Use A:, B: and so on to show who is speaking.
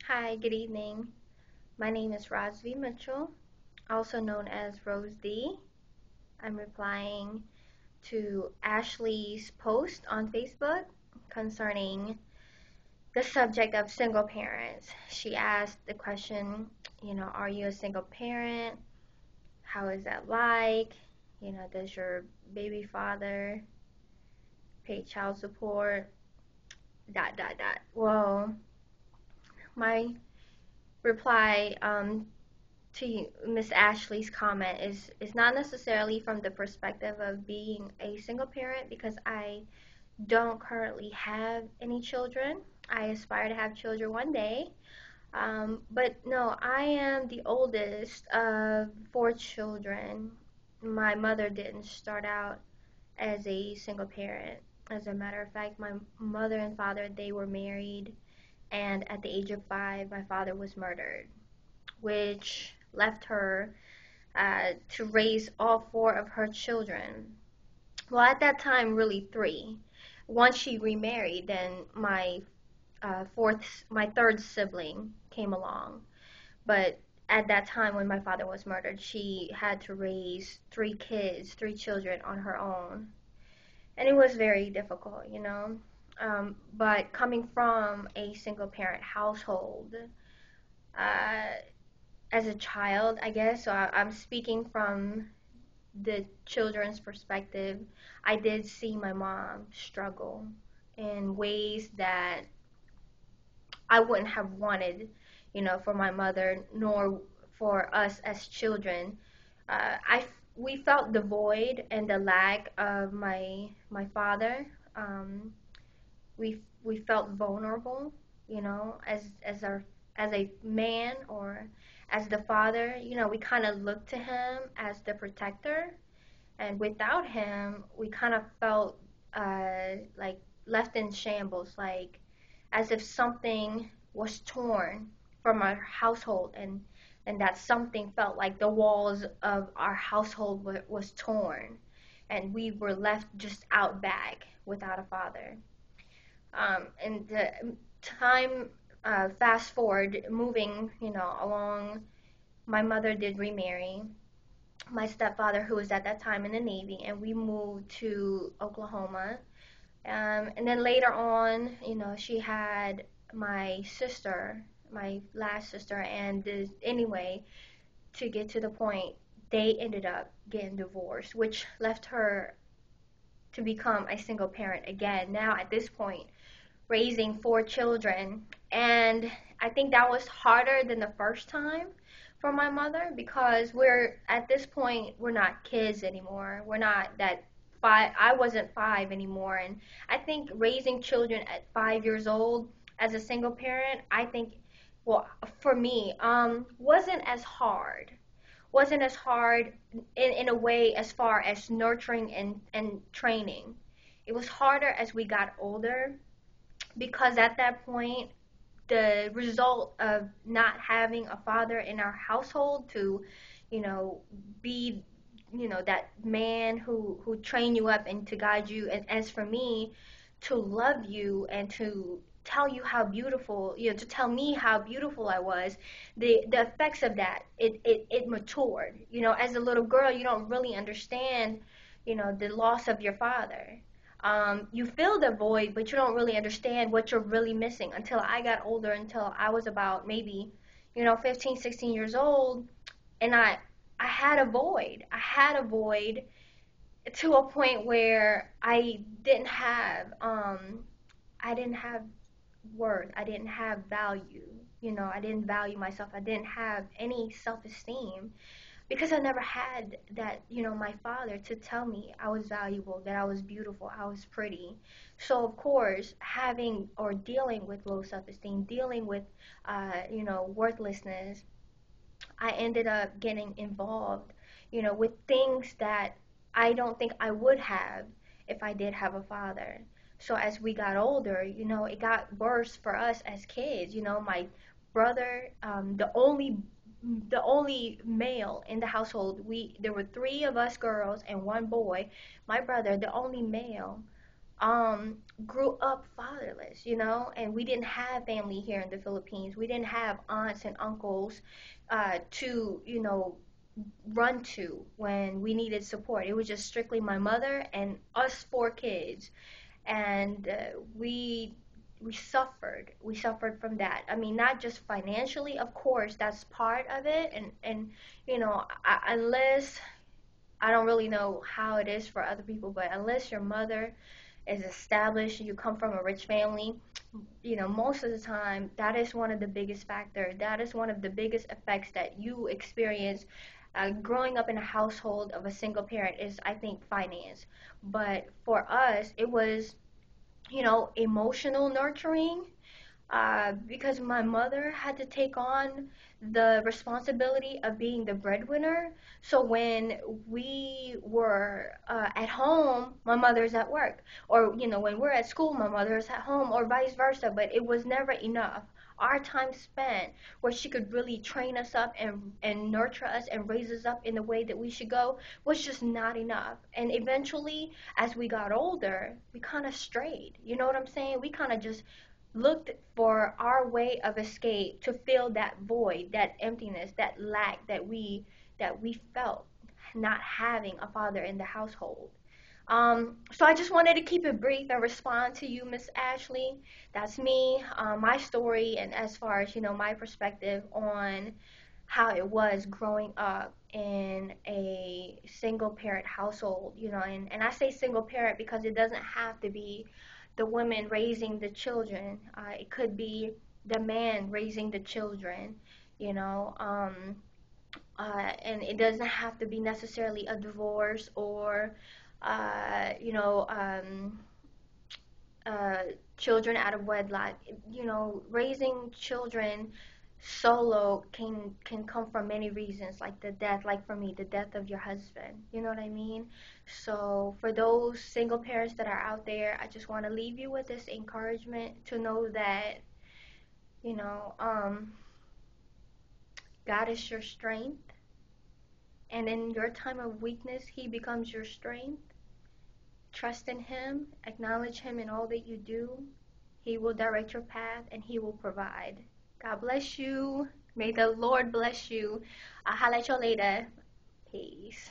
A: Hi, good evening. My name is Rosvi Mitchell, also known as Rose D. I'm replying to Ashley's post on Facebook concerning the subject of single parents. She asked the question, are you a single parent? How is that like? Does your baby father pay child support? Dot, dot, dot. Well, my reply to Miss Ashley's comment is not necessarily from the perspective of being a single parent because I don't currently have any children. I aspire to have children one day. But no, I am the oldest of four children. My mother didn't start out as a single parent. As a matter of fact, my mother and father, they were married, and at the age of 5, my father was murdered, which left her to raise all four of her children. Well, at that time, really three. Once she remarried, then my third sibling came along. But at that time, when my father was murdered, she had to raise three kids, three children on her own, and it was very difficult. But coming from a single parent household, uh, as a child, I guess, so I'm speaking from the children's perspective. I did see my mom struggle in ways that I wouldn't have wanted, for my mother nor for us as children. We felt the void and the lack of my father. We felt vulnerable, as a man or as the father. We kind of looked to him as the protector, and without him, we kind of felt like left in shambles, like as if something was torn from our household, and that something felt like the walls of our household was torn, and we were left just out back without a father. And the time fast forward, moving, along, my mother did remarry my stepfather, who was at that time in the Navy, and we moved to Oklahoma. And then later on, she had my sister, my last sister, and anyway, to get to the point, they ended up getting divorced, which left her to become a single parent again. Now, at this point, raising four children, and I think that was harder than the first time for my mother because we're at this point we're not kids anymore. We're not that five. I wasn't five anymore, and I think raising children at 5 years old as a single parent, I think, well, for me, wasn't as hard in a way as far as nurturing and training. It was harder as we got older because at that point the result of not having a father in our household to you know be that man who train you up and to guide you, and as for me, to love you and to tell you how beautiful, to tell me how beautiful I was, the effects of that, it matured. As a little girl, you don't really understand the loss of your father. You feel the void, but you don't really understand what you're really missing until I got older, until I was about maybe, 15, 16 years old, and I had a void. I had a void to a point where I didn't have worth. I didn't have value. I didn't value myself. I didn't have any self-esteem because I never had that, my father to tell me I was valuable, that I was beautiful, I was pretty. So of course, having or dealing with low self-esteem, dealing with, worthlessness, I ended up getting involved, with things that I don't think I would have if I did have a father. So as we got older, it got worse for us as kids. My brother, the only male in the household. There were three of us girls and one boy. My brother, the only male, um, grew up fatherless, and we didn't have family here in the Philippines. We didn't have aunts and uncles to, run to when we needed support. It was just strictly my mother and us four kids, and we suffered. We suffered from that. I mean, not just financially, of course, that's part of it, and unless I don't really know how it is for other people, but unless your mother is established, you come from a rich family, most of the time, that is one of the biggest factors. That is one of the biggest effects that you experience growing up in a household of a single parent is, I think, finance. But for us, it was, emotional nurturing, because my mother had to take on the responsibility of being the breadwinner. So when we were at home, my mother's at work. Or, when we're at school, my mother's at home, or vice versa. But it was never enough. Our time spent where she could really train us up and nurture us and raise us up in the way that we should go was just not enough. And eventually, as we got older, we kind of strayed. You know what I'm saying? We kind of just looked for our way of escape to fill that void, that emptiness, that lack that we felt not having a father in the household. So I just wanted to keep it brief and respond to you, Miss Ashley. That's me, my story, and as far as my perspective on how it was growing up in a single parent household, and I say single parent because it doesn't have to be the women raising the children. It could be the man raising the children, you know, um, and it doesn't have to be necessarily a divorce or, uh, you know, um, uh, children out of wedlock. Raising children solo can come from many reasons, like the death, like for me, the death of your husband. You know what I mean? So for those single parents that are out there, I just want to leave you with this encouragement to know that you know um, God is your strength, and in your time of weakness, He becomes your strength. Trust in Him, acknowledge Him in all that you do. He will direct your path and He will provide. God bless you. May the Lord bless you. I'll holla at you later. Peace.